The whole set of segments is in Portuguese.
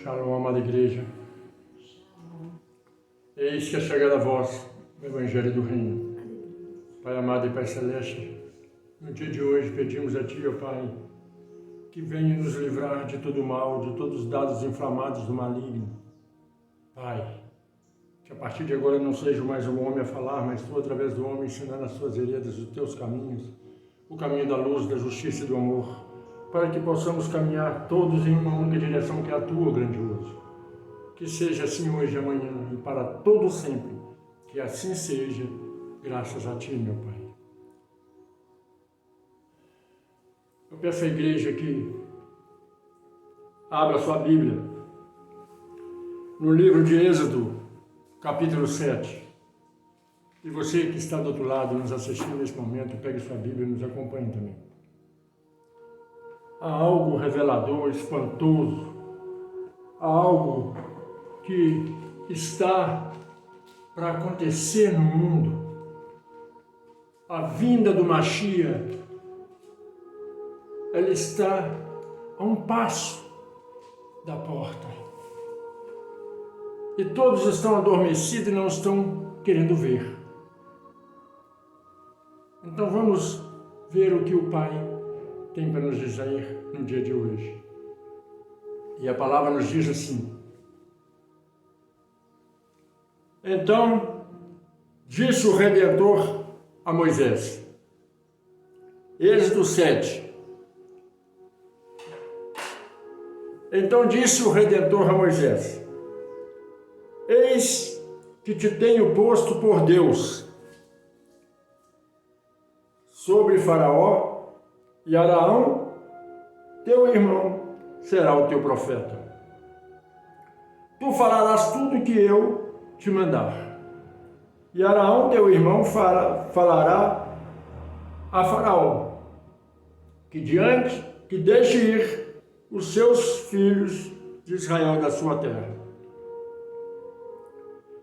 Shalom, amada igreja. Eis que é chegada a vós, o Evangelho do Reino. Pai amado e Pai celeste, no dia de hoje pedimos a Ti, ó Pai, que venha nos livrar de todo o mal, de todos os dados inflamados do maligno. Pai, que a partir de agora não seja mais o homem a falar, mas Tu, através do homem, ensinando as Tuas veredas, os Teus caminhos, o caminho da luz, da justiça e do amor, para que possamos caminhar todos em uma única direção, que é a Tua, grandioso. Que seja assim hoje e amanhã e para todo sempre, que assim seja, graças a Ti, meu Pai. Eu peço à igreja que abra sua Bíblia no livro de Êxodo, capítulo 7. E você que está do outro lado, nos assistindo nesse momento, pegue sua Bíblia e nos acompanhe também. Há algo revelador, espantoso, há algo que está para acontecer no mundo. A vinda do Mashiach, ela está a um passo da porta. E todos estão adormecidos e não estão querendo ver. Então vamos ver o que o Pai tem para nos dizer no dia de hoje. E a palavra nos diz assim: Então disse o Redentor a Moisés, Êxodo 7. Então disse o Redentor a Moisés: Eis que te tenho posto por Deus sobre Faraó, e Araão, teu irmão, será o teu profeta. Tu falarás tudo o que eu te mandar. E Araão, teu irmão, falará a Faraó, que deixe ir os seus filhos de Israel da sua terra.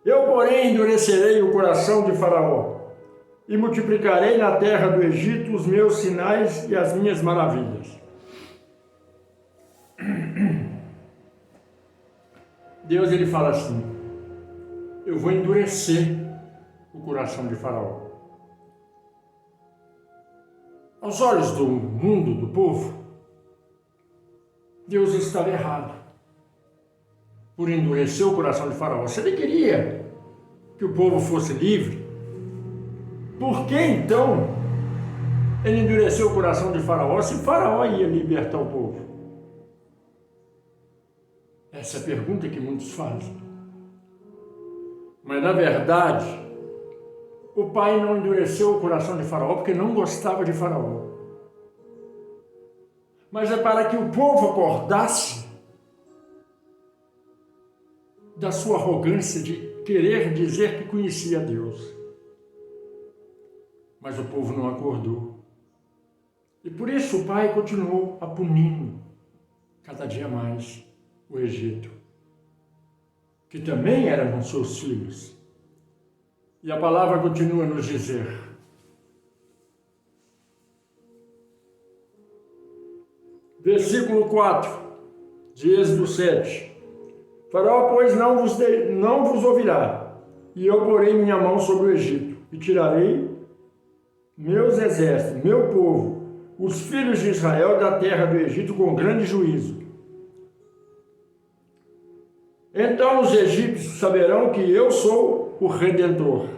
Eu, porém, endurecerei o coração de Faraó, e multiplicarei na terra do Egito os meus sinais e as minhas maravilhas. Deus, ele fala assim: eu vou endurecer o coração de Faraó. Aos olhos do mundo, do povo, Deus estava errado por endurecer o coração de Faraó. Se ele queria que o povo fosse livre, por que então ele endureceu o coração de Faraó, se Faraó ia libertar o povo? Essa é a pergunta que muitos fazem. Mas na verdade, o pai não endureceu o coração de Faraó porque não gostava de Faraó. Mas é para que o povo acordasse da sua arrogância de querer dizer que conhecia Deus. Mas o povo não acordou. E por isso o pai continuou a punindo cada dia mais o Egito, que também eram seus filhos. E a palavra continua a nos dizer: versículo 4 de Êxodo 7. Faraó, pois, não vos ouvirá, e eu porei minha mão sobre o Egito, e tirarei meus exércitos, meu povo, os filhos de Israel da terra do Egito com grande juízo. Então os egípcios saberão que eu sou o Redentor,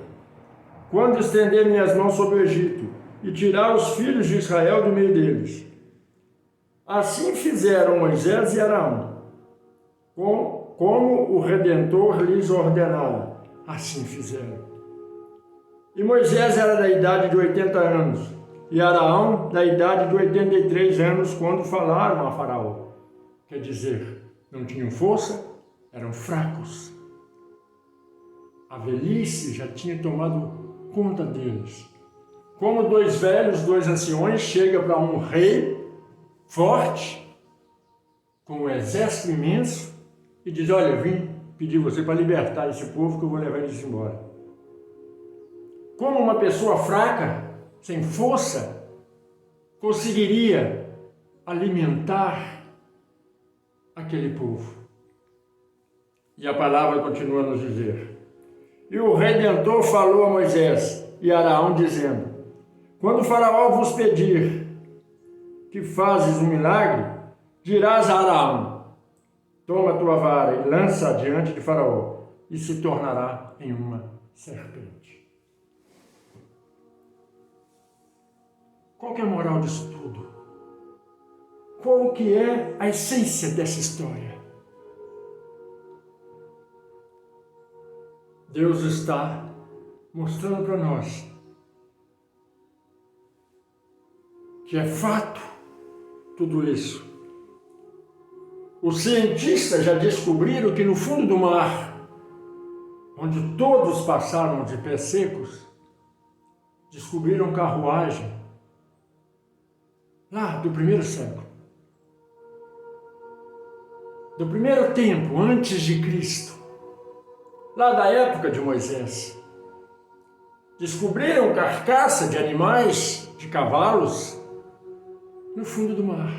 quando estender minhas mãos sobre o Egito e tirar os filhos de Israel do meio deles. Assim fizeram Moisés e Araão, como o Redentor lhes ordenara, assim fizeram. E Moisés era da idade de 80 anos, e Araão da idade de 83 anos, quando falaram a Faraó. Quer dizer, não tinham força, eram fracos. A velhice já tinha tomado conta deles. Como dois velhos, dois anciões, chegam para um rei forte, com um exército imenso, e diz: olha, eu vim pedir você para libertar esse povo, que eu vou levar eles embora. Como uma pessoa fraca, sem força, conseguiria alimentar aquele povo? E a palavra continua a nos dizer: e o Redentor falou a Moisés e Araão, dizendo: quando o Faraó vos pedir que fazes um milagre, dirás a Araão: toma a tua vara e lança diante de Faraó, e se tornará em uma serpente. Qual que é a moral disso tudo? Qual que é a essência dessa história? Deus está mostrando para nós que é fato tudo isso. Os cientistas já descobriram que no fundo do mar, onde todos passaram de pés secos, descobriram carruagem lá do primeiro século. Do primeiro tempo, antes de Cristo, lá da época de Moisés. Descobriram carcaça de animais, de cavalos, no fundo do mar.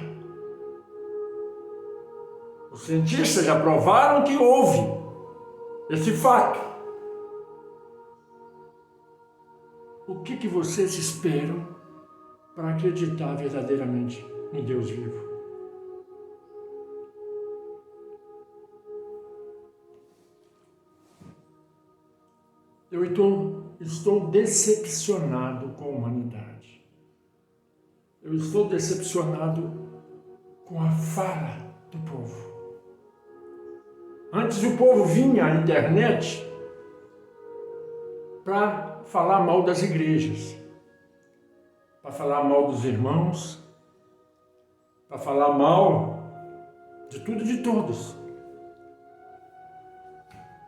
Os cientistas já provaram que houve esse fato. O que vocês esperam para acreditar verdadeiramente em Deus vivo? Eu estou decepcionado com a humanidade. Eu estou decepcionado com a fala do povo. Antes o povo vinha à internet para falar mal das igrejas, para falar mal dos irmãos, para falar mal de tudo e de todos.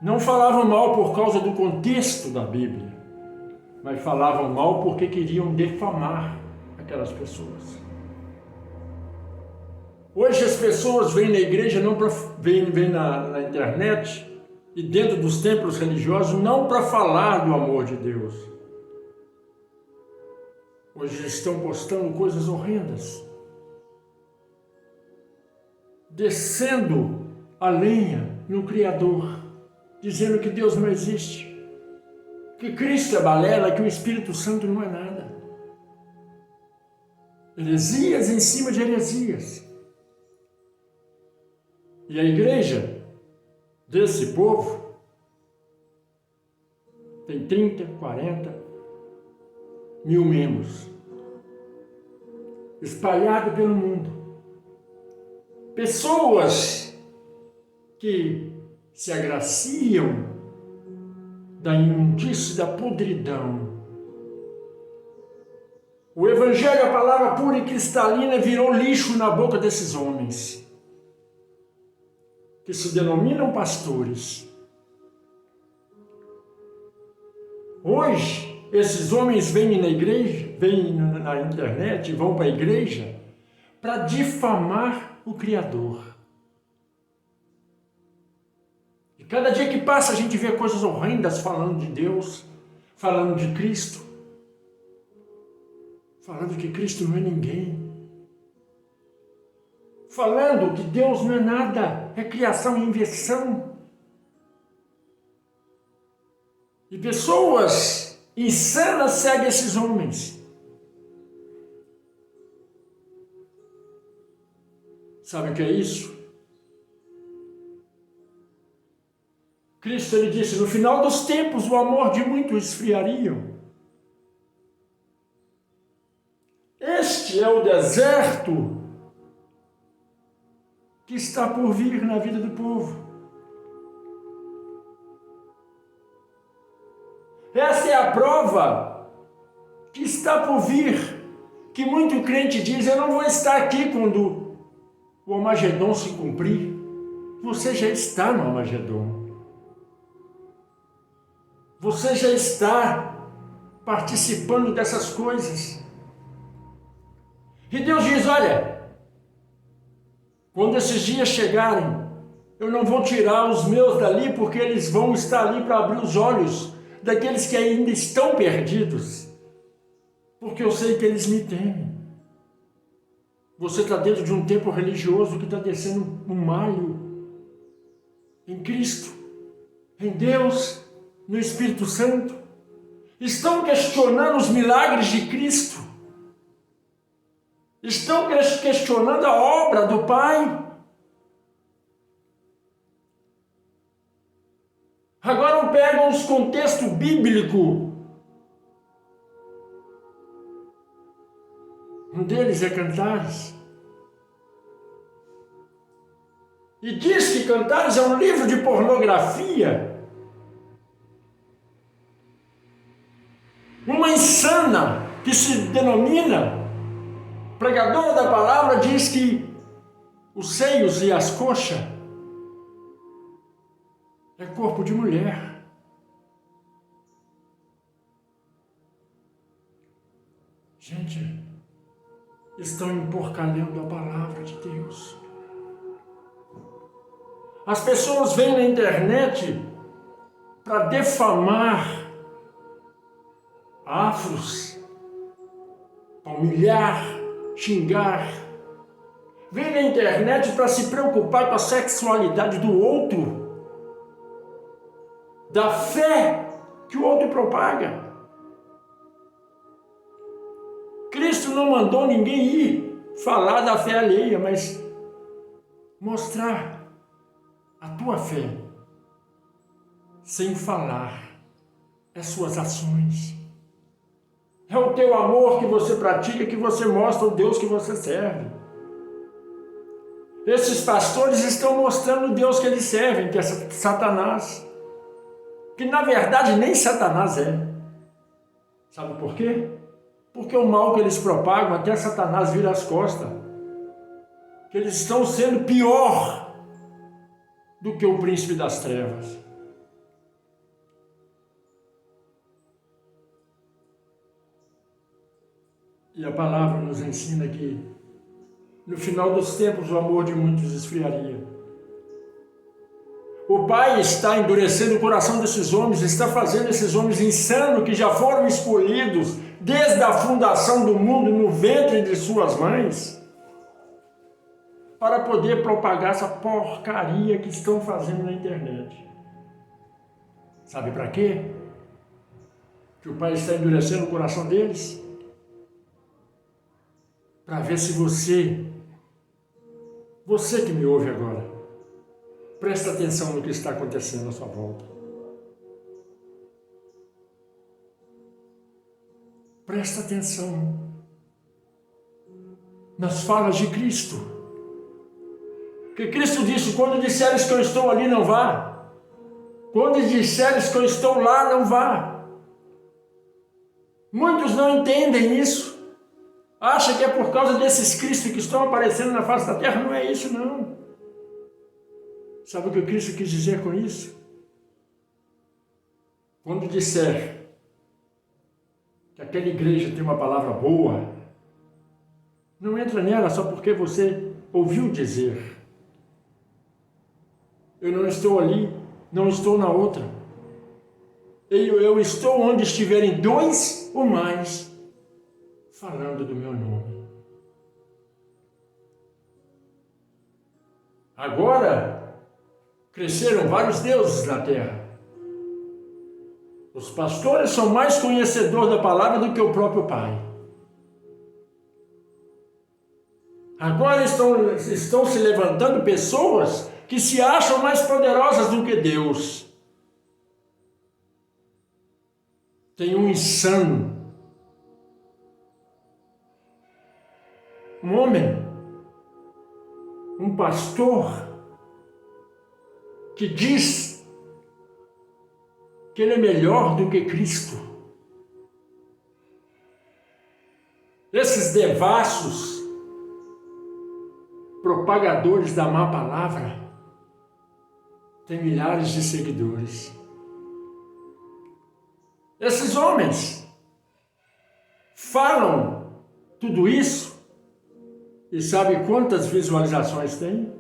Não falavam mal por causa do contexto da Bíblia, mas falavam mal porque queriam defamar aquelas pessoas. Hoje as pessoas vêm na igreja, vêm na internet e dentro dos templos religiosos, não para falar do amor de Deus. Hoje estão postando coisas horrendas, descendo a lenha no Criador, dizendo que Deus não existe, que Cristo é balela, que o Espírito Santo não é nada. Heresias em cima de heresias. E a igreja desse povo tem 30, 40 mil membros, espalhados pelo mundo. Pessoas que se agraciam da imundície, da podridão. O Evangelho, a palavra pura e cristalina, virou lixo na boca desses homens, que se denominam pastores. Hoje, esses homens vêm na igreja, vêm na internet, vão para a igreja para difamar o Criador. E cada dia que passa a gente vê coisas horrendas falando de Deus, falando de Cristo, falando que Cristo não é ninguém, falando que Deus não é nada, é criação e invenção. E pessoas insanas seguem esses homens. Sabe o que é isso? Cristo, ele disse, no final dos tempos o amor de muitos esfriaria. Este é o deserto que está por vir na vida do povo. Essa é a prova que está por vir, que muito crente diz, eu não vou estar aqui quando o Armagedon se cumprir. Você já está no Armagedon. Você já está participando dessas coisas. E Deus diz, olha, quando esses dias chegarem, eu não vou tirar os meus dali, porque eles vão estar ali para abrir os olhos daqueles que ainda estão perdidos, porque eu sei que eles me temem. Você está dentro de um templo religioso que está descendo um malho em Cristo. em Deus, no Espírito Santo, estão questionando os milagres de Cristo, estão questionando a obra do Pai. Agora pegam os contextos bíblicos. Um deles é Cantares. E diz que Cantares é um livro de pornografia. Uma insana que se denomina pregadora da palavra diz que os seios e as coxas é corpo de mulher. Gente, estão emporcalhando a palavra de Deus. As pessoas vêm na internet para defamar afros, para humilhar, xingar. Vem na internet para se preocupar com a sexualidade do outro, da fé que o outro propaga. Cristo não mandou ninguém ir falar da fé alheia, mas mostrar a tua fé sem falar, as suas ações. É o teu amor que você pratica, que você mostra o Deus que você serve. Esses pastores estão mostrando o Deus que eles servem, que é Satanás. Que na verdade nem Satanás é. Sabe por quê? Porque o mal que eles propagam, até Satanás vira as costas. Que eles estão sendo pior do que o príncipe das trevas. E a palavra nos ensina que no final dos tempos o amor de muitos esfriaria. O Pai está endurecendo o coração desses homens, está fazendo esses homens insanos que já foram escolhidos desde a fundação do mundo no ventre de suas mães, para poder propagar essa porcaria que estão fazendo na internet. Sabe para quê? Que o Pai está endurecendo o coração deles? Para ver se você que me ouve agora, presta atenção no que está acontecendo à sua volta. Presta atenção nas falas de Cristo. Porque Cristo disse, quando disseres que eu estou ali, não vá. Quando disseres que eu estou lá, não vá. Muitos não entendem isso. Acham que é por causa desses Cristos que estão aparecendo na face da terra. Não é isso, não. Sabe o que o Cristo quis dizer com isso? Quando disser que aquela igreja tem uma palavra boa, não entra nela só porque você ouviu dizer. Eu não estou ali, não estou na outra. Eu estou onde estiverem dois ou mais falando do meu nome. Agora, cresceram vários deuses na terra. Os pastores são mais conhecedores da palavra do que o próprio Pai. Agora estão se levantando pessoas que se acham mais poderosas do que Deus. Tem um insano, um homem, um pastor, que diz que ele é melhor do que Cristo. Esses devassos, propagadores da má palavra, têm milhares de seguidores. Esses homens falam tudo isso e sabe quantas visualizações tem?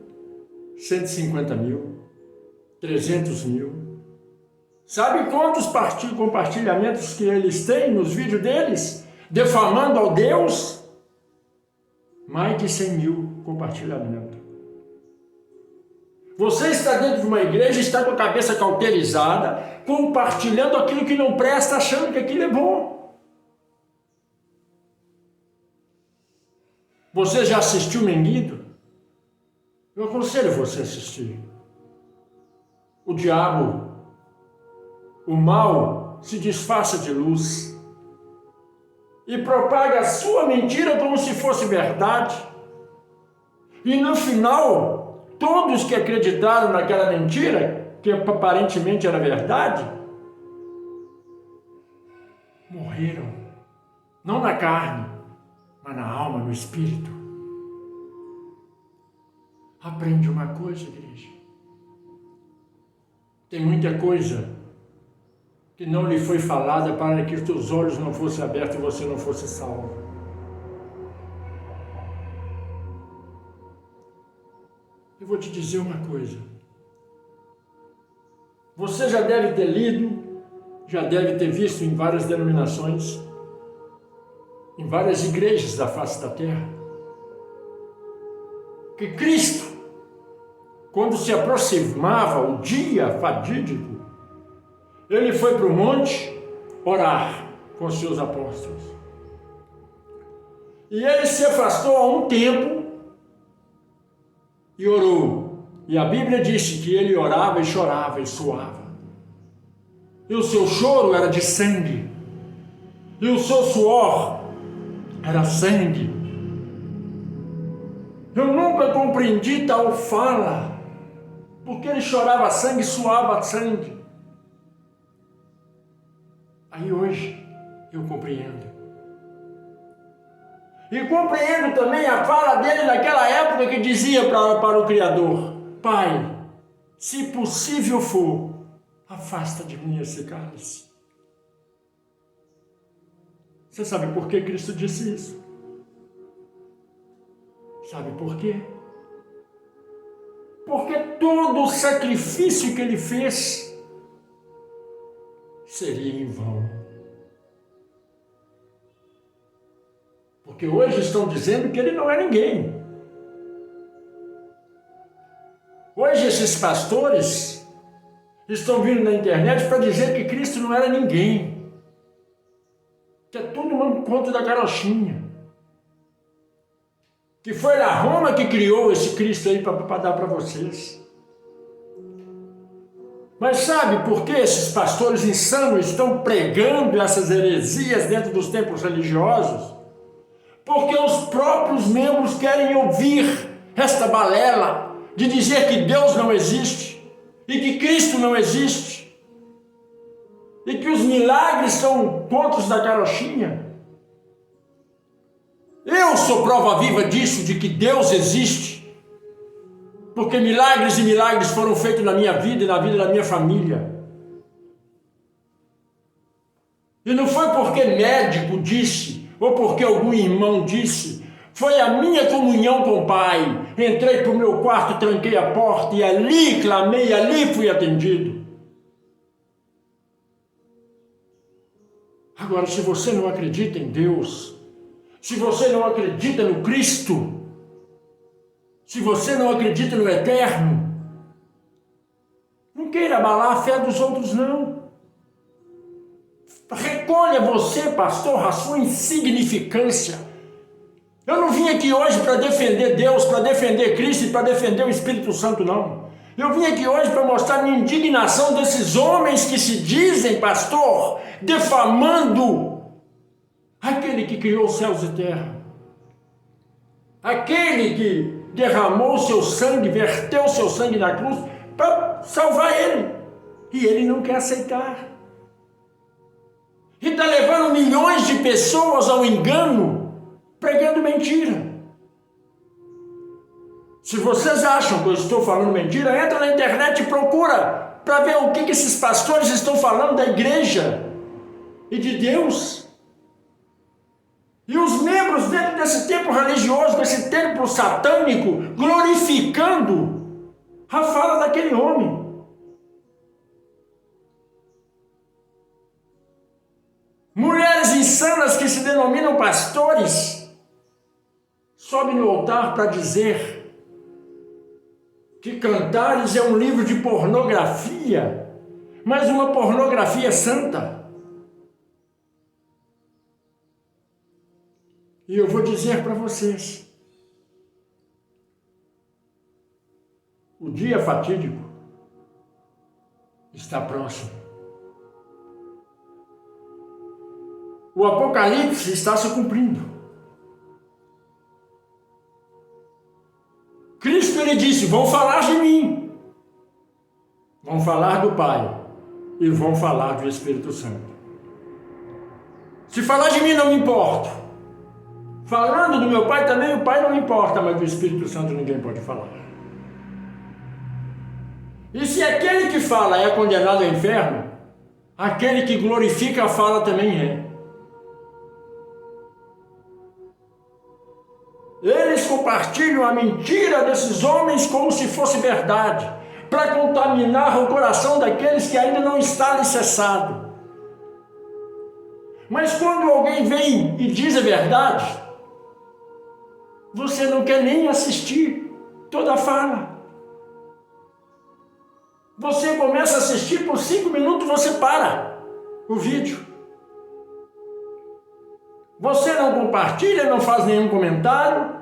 150 mil, 300 mil. Sabe quantos compartilhamentos que eles têm nos vídeos deles? Defamando ao Deus? Mais de 100 mil compartilhamentos. Você está dentro de uma igreja, está com a cabeça cauterizada, compartilhando aquilo que não presta, achando que aquilo é bom. Você já assistiu Menguido? Eu aconselho você a assistir. O diabo, o mal, se disfarça de luz e propaga a sua mentira como se fosse verdade. E no final, todos que acreditaram naquela mentira, que aparentemente era verdade, morreram. Não na carne, mas na alma, no espírito. Aprende uma coisa, igreja. Tem muita coisa que não lhe foi falada para que os teus olhos não fossem abertos e você não fosse salvo. Eu vou te dizer uma coisa. Você já deve ter lido, já deve ter visto em várias denominações, em várias igrejas da face da terra, que Cristo, quando se aproximava o dia fatídico, ele foi para o monte orar com os seus apóstolos. E ele se afastou há um tempo e orou. E a Bíblia diz que ele orava e chorava e suava. E o seu choro era de sangue. E o seu suor era sangue. Eu nunca compreendi tal fala, porque ele chorava sangue e suava sangue. Aí hoje eu compreendo. E compreendo também a fala dele naquela época que dizia para o Criador: Pai, se possível for, afasta de mim esse cálice. Você sabe por que Cristo disse isso? Sabe por quê? Porque todo o sacrifício que ele fez seria em vão. Porque hoje estão dizendo que ele não é ninguém. Hoje esses pastores estão vindo na internet para dizer que Cristo não era ninguém. Que é tudo um conto da carochinha. Que foi a Roma que criou esse Cristo aí para dar para vocês. Mas sabe por que esses pastores insanos estão pregando essas heresias dentro dos templos religiosos? Porque os próprios membros querem ouvir esta balela de dizer que Deus não existe e que Cristo não existe e que os milagres são contos da carochinha. Eu sou prova viva disso, de que Deus existe, porque milagres e milagres foram feitos na minha vida e na vida da minha família. E não foi porque médico disse, ou porque algum irmão disse, foi a minha comunhão com o Pai. Entrei para o meu quarto, tranquei a porta e ali clamei, ali fui atendido. Agora, se você não acredita em Deus, se você não acredita no Cristo, se você não acredita no Eterno, não queira abalar a fé dos outros, não. Recolha você, pastor, a sua insignificância. Eu não vim aqui hoje para defender Deus, para defender Cristo e para defender o Espírito Santo, não. Eu vim aqui hoje para mostrar minha indignação desses homens que se dizem, pastor, defamando aquele que criou os céus e terra. Aquele que derramou o seu sangue, verteu o seu sangue na cruz para salvar ele. E ele não quer aceitar. E está levando milhões de pessoas ao engano, pregando mentira. Se vocês acham que eu estou falando mentira, entra na internet e procura para ver o que esses pastores estão falando da igreja e de Deus. E os membros dentro desse templo religioso, desse templo satânico, glorificando a fala daquele homem. Mulheres insanas que se denominam pastores sobem no altar para dizer que Cantares é um livro de pornografia, mas uma pornografia santa. E eu vou dizer para vocês, o dia fatídico está próximo. O Apocalipse está se cumprindo. Cristo, ele disse, vão falar de mim, vão falar do Pai e vão falar do Espírito Santo. Se falar de mim, não me importo. Falando do meu Pai também, o Pai não importa, mas do Espírito Santo ninguém pode falar. E se aquele que fala é condenado ao inferno, aquele que glorifica a fala também é. Eles compartilham a mentira desses homens como se fosse verdade, para contaminar o coração daqueles que ainda não está alicerçado. Mas quando alguém vem e diz a verdade, você não quer nem assistir toda a fala. Você começa a assistir por 5 minutos, você para o vídeo. Você não compartilha, não faz nenhum comentário,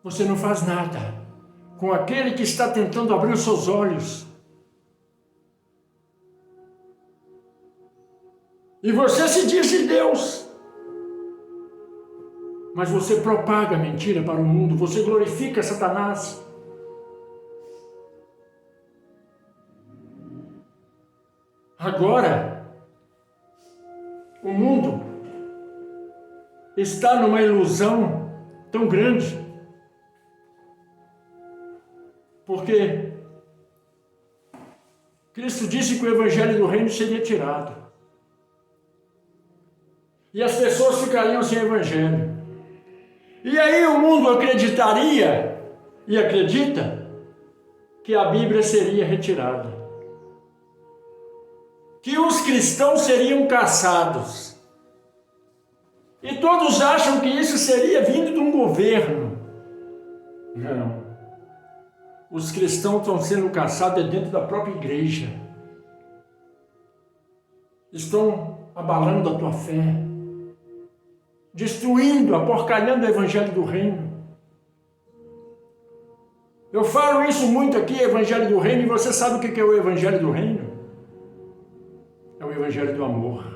você não faz nada com aquele que está tentando abrir os seus olhos. E você se diz de Deus, mas você propaga mentira para o mundo, você glorifica Satanás. Agora, o mundo está numa ilusão tão grande, porque Cristo disse que o evangelho do reino seria tirado, e as pessoas ficariam sem evangelho, e aí o mundo acreditaria, e acredita, que a Bíblia seria retirada, que os cristãos seriam caçados. E todos acham que isso seria vindo de um governo. Não. Os cristãos estão sendo caçados dentro da própria igreja. Estão abalando a tua fé, destruindo, aporcalhando o evangelho do reino. Eu falo isso muito aqui, evangelho do reino, e você sabe o que é o evangelho do reino? É o evangelho do amor.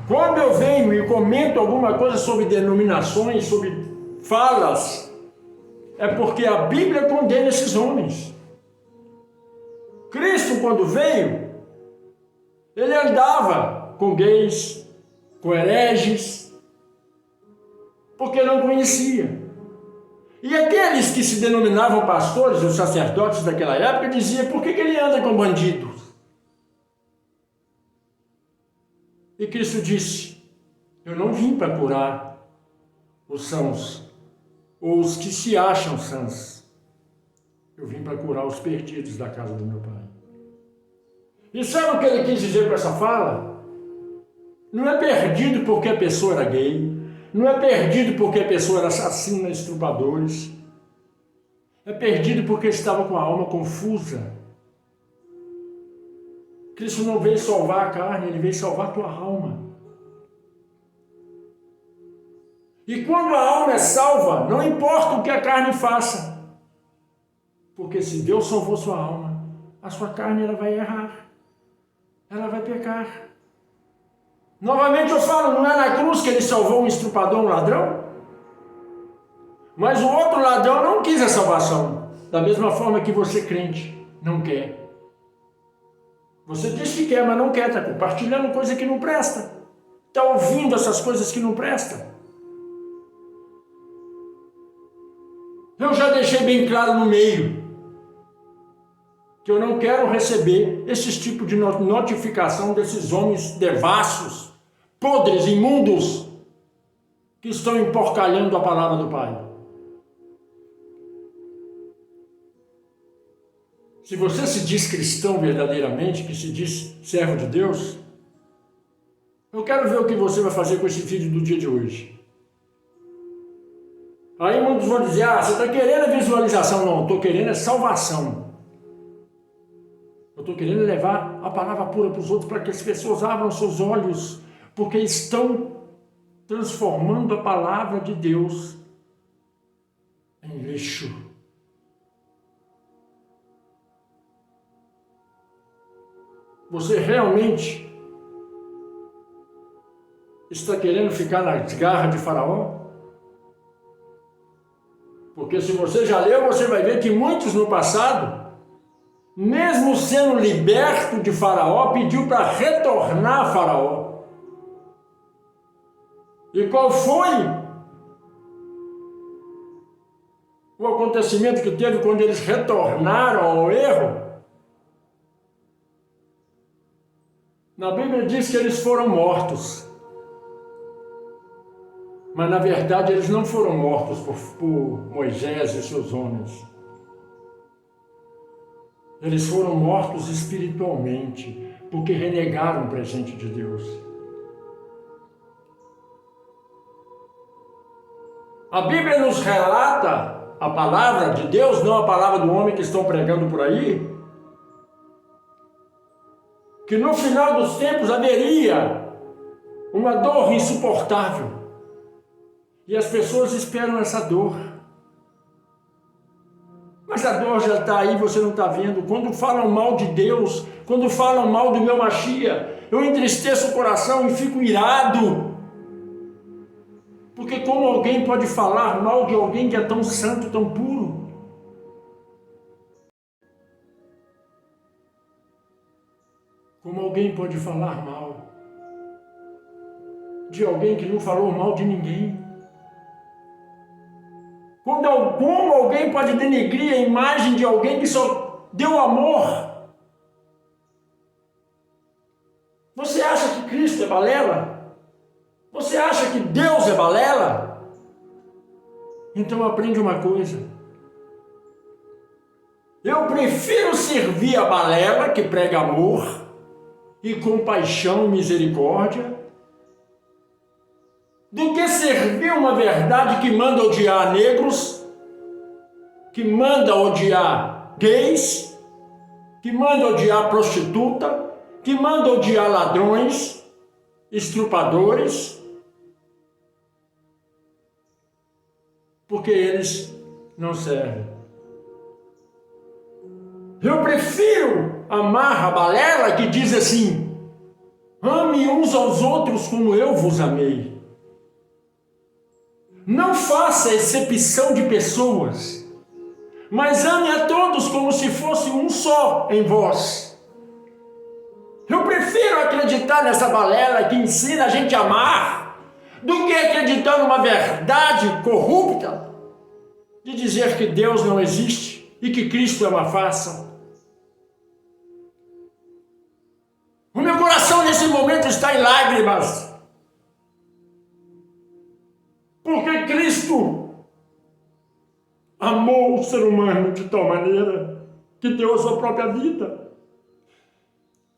Quando eu venho e comento alguma coisa sobre denominações, sobre falas, é porque a Bíblia condena esses homens. Cristo, quando veio, ele andava com gays, com hereges, porque não conhecia. E aqueles que se denominavam pastores, os sacerdotes daquela época, diziam, por que ele anda com bandidos? E Cristo disse, eu não vim para curar os sãos, ou os que se acham sãos. Eu vim para curar os perdidos da casa do meu Pai. E sabe o que ele quis dizer com essa fala? Não é perdido porque a pessoa era gay, não é perdido porque a pessoa era assassina, estupradores. É perdido porque estava com a alma confusa. Cristo não veio salvar a carne, ele veio salvar a tua alma. E quando a alma é salva, não importa o que a carne faça. Porque se Deus salvou sua alma, a sua carne ela vai errar. Ela vai pecar. Novamente eu falo, não é na cruz que ele salvou um estuprador, um ladrão? Mas o outro ladrão não quis a salvação. Da mesma forma que você, crente, não quer. Você diz que quer, mas não quer, está compartilhando coisa que não presta. Está ouvindo essas coisas que não prestam. Eu já deixei bem claro no meio que eu não quero receber esse tipo de notificação desses homens devassos, podres, imundos, que estão emporcalhando a palavra do Pai. Se você se diz cristão verdadeiramente, que se diz servo de Deus, eu quero ver o que você vai fazer com esse vídeo do dia de hoje. Aí muitos vão dizer, você está querendo a visualização. Não, estou querendo a salvação. Eu estou querendo levar a palavra pura para os outros, para que as pessoas abram seus olhos, porque estão transformando a palavra de Deus em lixo. Você realmente está querendo ficar nas garras de Faraó? Porque se você já leu, você vai ver que muitos no passado, mesmo sendo liberto de Faraó, pediu para retornar a Faraó. E qual foi o acontecimento que teve quando eles retornaram ao erro? Na Bíblia diz que eles foram mortos. Mas na verdade eles não foram mortos por Moisés e seus homens. Eles foram mortos espiritualmente, porque renegaram o presente de Deus. A Bíblia nos relata a palavra de Deus, não a palavra do homem que estão pregando por aí, que no final dos tempos haveria uma dor insuportável. E as pessoas esperam essa dor. Mas a dor já está aí, você não está vendo. Quando falam mal de Deus, quando falam mal do meu Machia, eu entristeço o coração e fico irado. Porque como alguém pode falar mal de alguém que é tão santo, tão puro? Como alguém pode falar mal de alguém que não falou mal de ninguém? Como alguém pode denegrir a imagem de alguém que só deu amor? Você acha que Cristo é balela? Você acha que Deus é balela? Então aprende uma coisa. Eu prefiro servir a balela que prega amor e compaixão e misericórdia, do que servir uma verdade que manda odiar negros, que manda odiar gays, que manda odiar prostituta, que manda odiar ladrões, estrupadores, porque eles não servem. Eu prefiro amar a balela que diz assim: ame uns aos outros como eu vos amei. Não faça exceção de pessoas, mas ame a todos como se fosse um só em vós. Eu prefiro acreditar nessa balela que ensina a gente a amar, do que acreditar numa verdade corrupta de dizer que Deus não existe e que Cristo é uma farsa. O meu coração nesse momento está em lágrimas, porque Cristo amou o ser humano de tal maneira que deu a sua própria vida.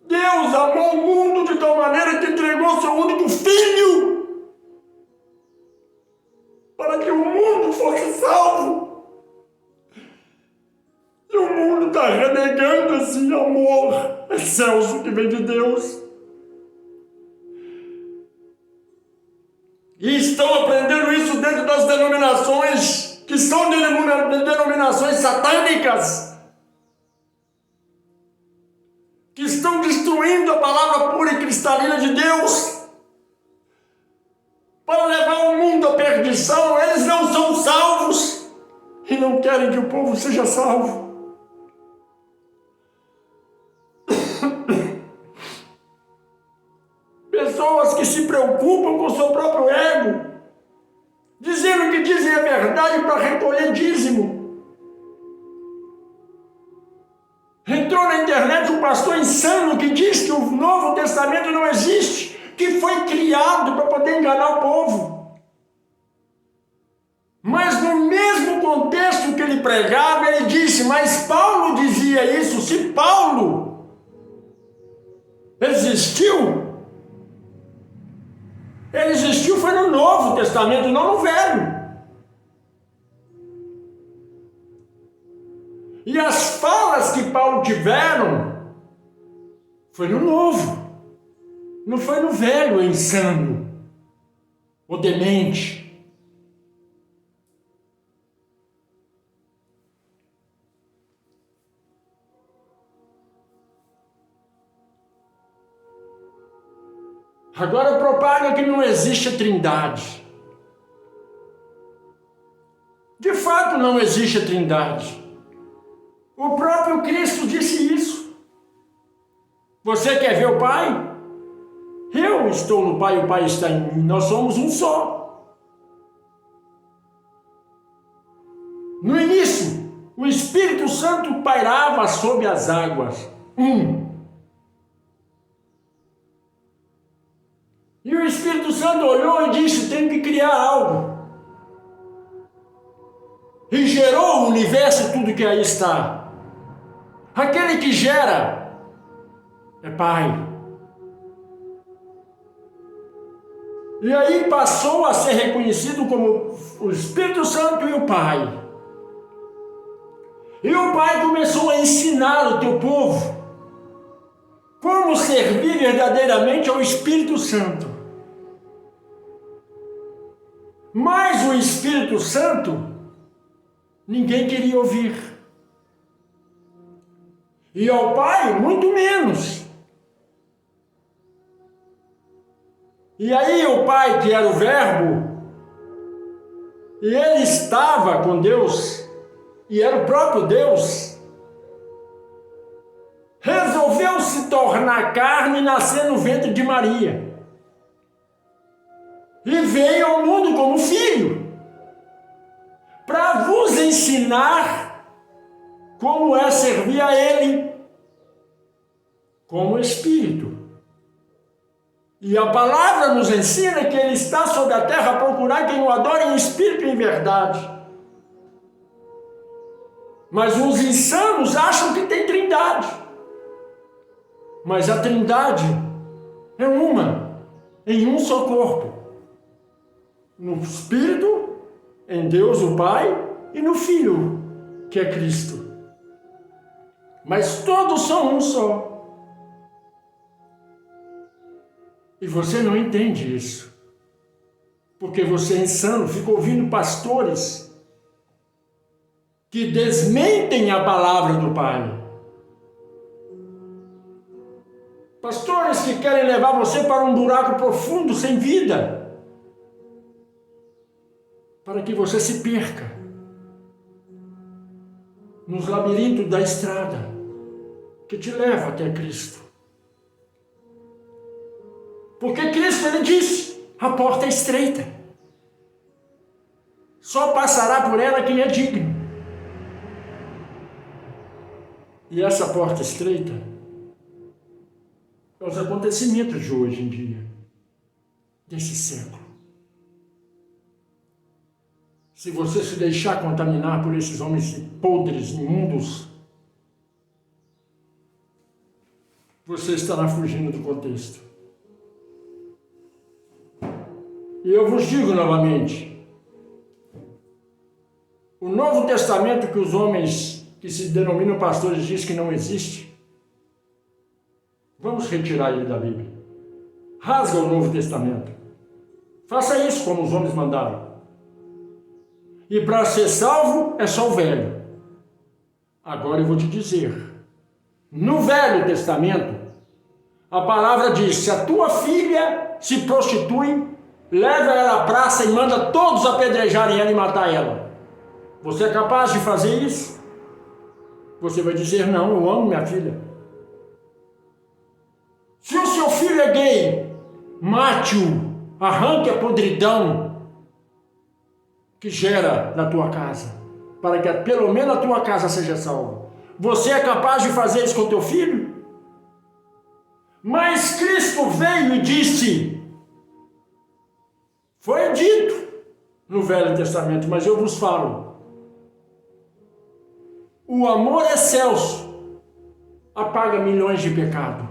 Deus amou o mundo de tal maneira que entregou seu único filho para que o mundo fosse salvo. E o mundo está renegando esse amor excelso que vem de Deus. E estão aprendendo isso dentro das denominações, que são denominações satânicas, que estão destruindo a palavra pura e cristalina de Deus, para levar o mundo à perdição. Eles não são salvos e não querem que o povo seja salvo. Pessoas que se preocupam com o seu próprio ego, dizendo que dizem a verdade para recolher dízimo. Entrou na internet um pastor insano que diz que o Novo Testamento não existe, que foi criado para poder enganar o povo. Mas no mesmo contexto que ele pregava, ele disse: mas Paulo dizia isso. Se Paulo existiu, ele existiu foi no Novo Testamento, não no Velho. E as falas que Paulo tiveram foi no novo, não foi no velho insano ou demente. Agora propaga que não existe a Trindade. De fato não existe a Trindade. O próprio Cristo disse isso. Você quer ver o Pai? Eu estou no Pai, o Pai está em mim. Nós somos um só. No início, o Espírito Santo pairava sobre as águas. E o Espírito Santo olhou e disse: tenho que criar algo. E gerou o universo e tudo que aí está. Aquele que gera é Pai. E aí passou a ser reconhecido como o Espírito Santo e o Pai. E o Pai começou a ensinar o teu povo como servir verdadeiramente ao Espírito Santo. Mas o Espírito Santo, ninguém queria ouvir. E ao Pai, muito menos. E aí o Pai, que era o Verbo, e ele estava com Deus, e era o próprio Deus, resolveu se tornar carne e nascer no ventre de Maria. E veio ao mundo como filho, para vos ensinar como é servir a Ele como Espírito. E a palavra nos ensina que Ele está sobre a terra a procurar quem o adore em espírito e em verdade. Mas os insanos acham que tem Trindade. Mas a Trindade é uma, em um só corpo. No Espírito, em Deus o Pai, e no Filho, que é Cristo. Mas todos são um só. E você não entende isso. Porque você é insano, fica ouvindo pastores que desmentem a palavra do Pai. Pastores que querem levar você para um buraco profundo, sem vida. Para que você se perca nos labirintos da estrada que te leva até Cristo. Porque Cristo, Ele disse, a porta é estreita. Só passará por ela quem é digno. E essa porta estreita é os acontecimentos de hoje em dia, desse século. Se você se deixar contaminar por esses homens podres, imundos, você estará fugindo do contexto. E eu vos digo novamente, o Novo Testamento que os homens que se denominam pastores dizem que não existe, vamos retirar ele da Bíblia. Rasga o Novo Testamento. Faça isso como os homens mandaram. E para ser salvo é só o velho. Agora eu vou te dizer, no Velho Testamento, a palavra diz, se a tua filha se prostitui, leva ela à praça e manda todos apedrejarem ela e matar ela. Você é capaz de fazer isso? Você vai dizer, não, eu amo minha filha. Se o seu filho é gay, mate-o, arranque a podridão que gera na tua casa, para que pelo menos a tua casa seja salva. Você é capaz de fazer isso com teu filho? Mas Cristo veio e disse, foi dito no Velho Testamento, mas eu vos falo, o amor excelso apaga milhões de pecados.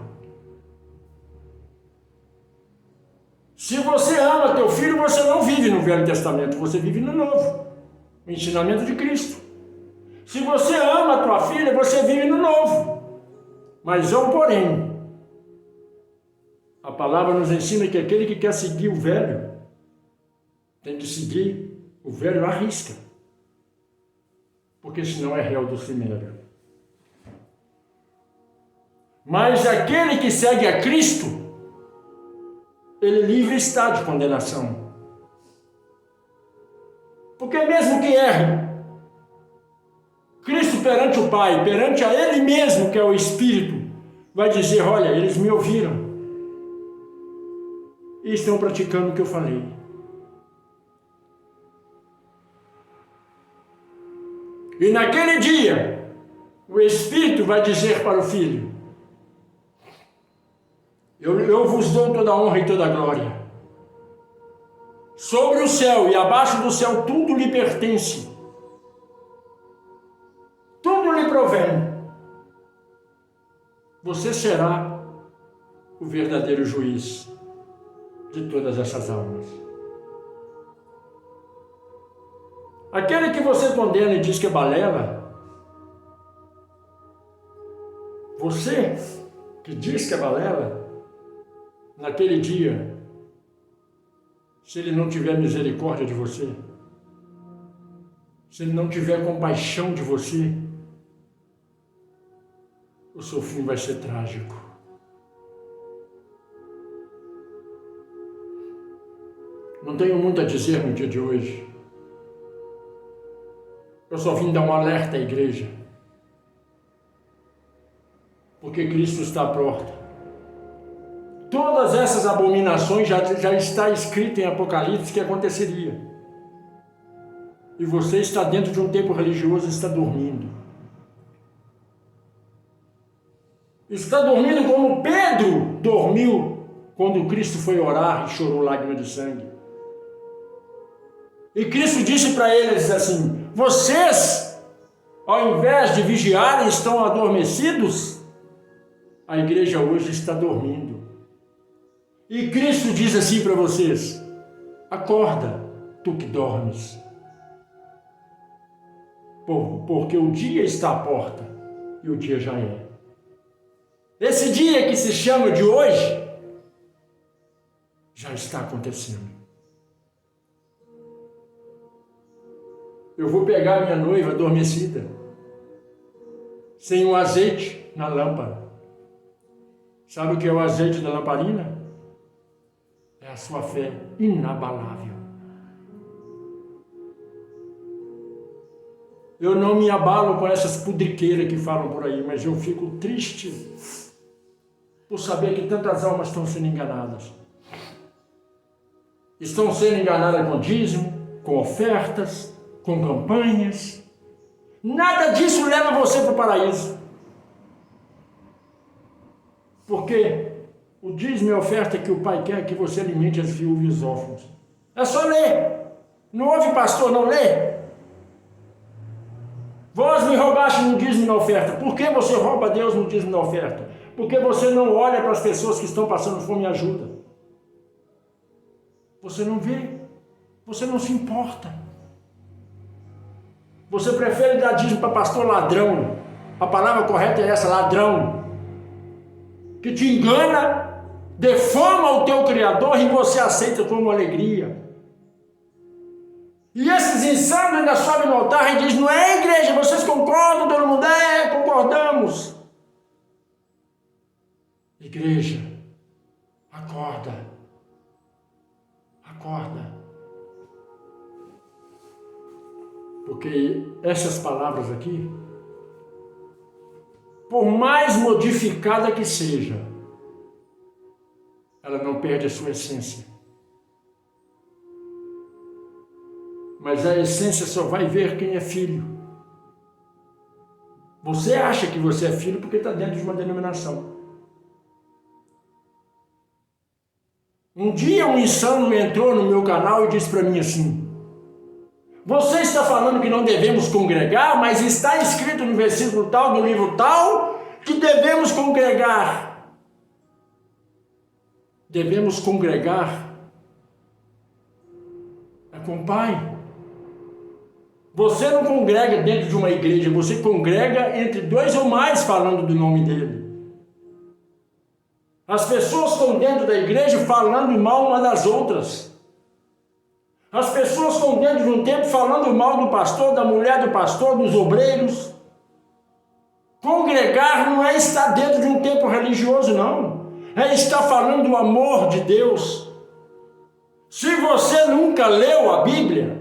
Se você ama teu filho, você não vive no Velho Testamento, você vive no Novo, o ensinamento de Cristo. Se você ama a tua filha, você vive no novo. Mas há um porém. A palavra nos ensina que aquele que quer seguir o velho, tem que seguir o velho à risca. Porque senão é réu do cemitério. Mas aquele que segue a Cristo, ele livre está de condenação. Porque mesmo que erre, Cristo perante o Pai, perante a Ele mesmo, que é o Espírito, vai dizer, olha, eles me ouviram e estão praticando o que eu falei. E naquele dia, o Espírito vai dizer para o Filho, eu vos dou toda a honra e toda a glória. Sobre o céu e abaixo do céu tudo lhe pertence. Tudo lhe provém. Você será o verdadeiro juiz de todas essas almas. Aquele que você condena e diz que é balela, você que diz que é balela, naquele dia, se ele não tiver misericórdia de você, se ele não tiver compaixão de você, o seu fim vai ser trágico. Não tenho muito a dizer no dia de hoje. Eu só vim dar um alerta à igreja. Porque Cristo está à porta. Todas essas abominações já está escrito em Apocalipse que aconteceria. E você está dentro de um templo religioso e está dormindo. Está dormindo como Pedro dormiu quando Cristo foi orar e chorou lágrima de sangue. E Cristo disse para eles assim, vocês, ao invés de vigiarem, estão adormecidos? A igreja hoje está dormindo. E Cristo diz assim para vocês, acorda, tu que dormes. Porque o dia está à porta e o dia já é. Esse dia que se chama de hoje, já está acontecendo. Eu vou pegar minha noiva adormecida, sem o azeite na lâmpada. Sabe o que é o azeite da lamparina? É a sua fé inabalável. Eu não me abalo com essas pudriqueiras que falam por aí, mas eu fico triste por saber que tantas almas estão sendo enganadas. Estão sendo enganadas com dízimo, com ofertas, com campanhas. Nada disso leva você para o paraíso. Porque o dízimo é a oferta que o Pai quer que você alimente as viúvas e os órfãos. É só ler. Não ouve pastor, não lê? Vós me roubaste no dízimo e na oferta. Por que você rouba Deus no dízimo e na oferta? Porque você não olha para as pessoas que estão passando fome e ajuda. Você não vê. Você não se importa. Você prefere dar dízimo para pastor ladrão. A palavra correta é essa, ladrão. Que te engana, defama o teu Criador e você aceita como alegria. E esses insanos ainda sobem no altar e dizem, não é igreja, vocês concordam? Todo mundo, concordamos. Igreja, acorda. Acorda. Porque essas palavras aqui, por mais modificada que seja, ela não perde a sua essência. Mas a essência só vai ver quem é filho. Você acha que você é filho porque está dentro de uma denominação. Um dia um insano entrou no meu canal e disse para mim assim, você está falando que não devemos congregar, mas está escrito no versículo tal, no livro tal, que devemos congregar. Devemos congregar com o Pai. Você não congrega dentro de uma igreja, você congrega entre dois ou mais falando do nome dele. As pessoas estão dentro da igreja falando mal uma das outras. As pessoas estão dentro de um templo falando mal do pastor, da mulher do pastor, dos obreiros. Congregar não é estar dentro de um templo religioso, não. É estar falando do amor de Deus. Se você nunca leu a Bíblia,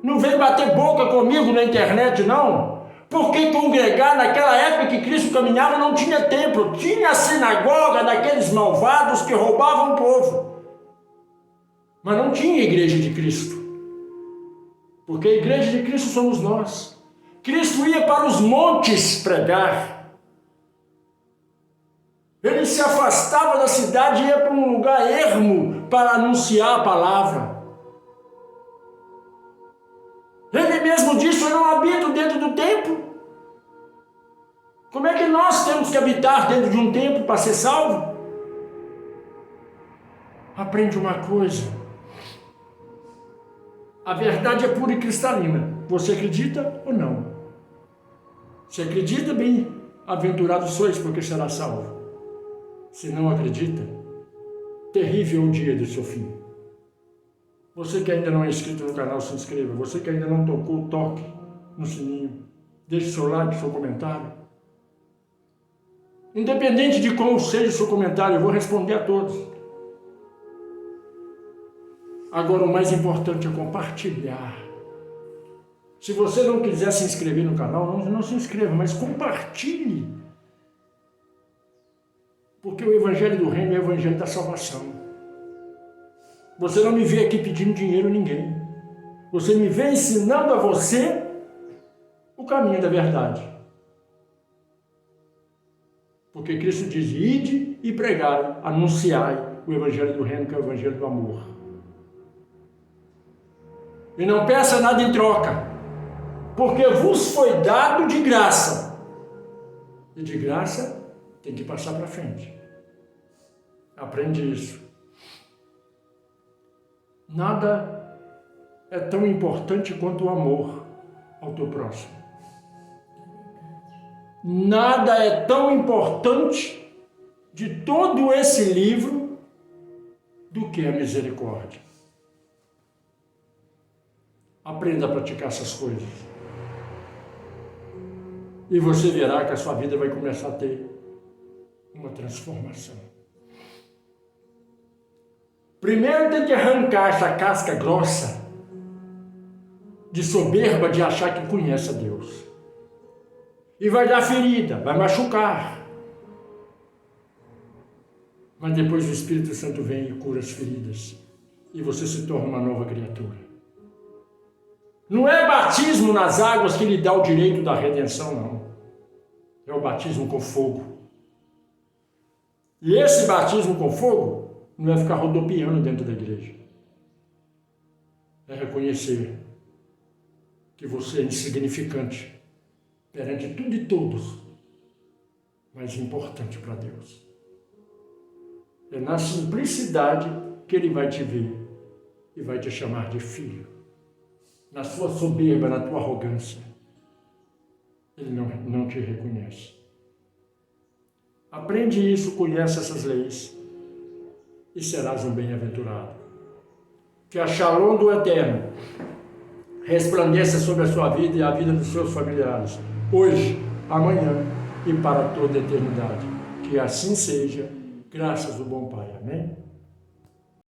não vem bater boca comigo na internet, não. Porque congregar naquela época que Cristo caminhava não tinha templo. Tinha a sinagoga daqueles malvados que roubavam o povo. Mas não tinha igreja de Cristo. Porque a igreja de Cristo somos nós. Cristo ia para os montes pregar. Ele se afastava da cidade e ia para um lugar ermo para anunciar a palavra. Ele mesmo disse: eu não habito dentro do templo. Como é que nós temos que habitar dentro de um templo para ser salvo? Aprende uma coisa. A verdade é pura e cristalina. Você acredita ou não? Se acredita, bem-aventurado sois, porque será salvo. Se não acredita, terrível é o dia do seu fim. Você que ainda não é inscrito no canal, se inscreva. Você que ainda não tocou, toque no sininho. Deixe seu like, seu comentário. Independente de como seja o seu comentário, eu vou responder a todos. Agora, o mais importante é compartilhar. Se você não quiser se inscrever no canal, não se inscreva, mas compartilhe. Porque o Evangelho do Reino é o Evangelho da salvação. Você não me vê aqui pedindo dinheiro a ninguém. Você me vê ensinando a você o caminho da verdade. Porque Cristo diz: ide e pregai, anunciai o Evangelho do Reino, que é o Evangelho do amor. E não peça nada em troca, porque vos foi dado de graça. E de graça tem que passar para frente. Aprende isso. Nada é tão importante quanto o amor ao teu próximo. Nada é tão importante de todo esse livro do que a misericórdia. Aprenda a praticar essas coisas. E você verá que a sua vida vai começar a ter uma transformação. Primeiro tem que arrancar essa casca grossa de soberba de achar que conhece a Deus. E vai dar ferida, vai machucar. Mas depois o Espírito Santo vem e cura as feridas. E você se torna uma nova criatura. Não é batismo nas águas que lhe dá o direito da redenção, não. É o batismo com fogo. E esse batismo com fogo não é ficar rodopiando dentro da igreja. É reconhecer que você é insignificante perante tudo e todos, mas importante para Deus. É na simplicidade que Ele vai te ver e vai te chamar de filho. Na sua soberba, na tua arrogância, Ele não te reconhece. Aprende isso, conhece essas leis e serás um bem-aventurado. Que a Shalom do Eterno resplandeça sobre a sua vida e a vida dos seus familiares, hoje, amanhã e para toda a eternidade. Que assim seja, graças ao bom Pai. Amém?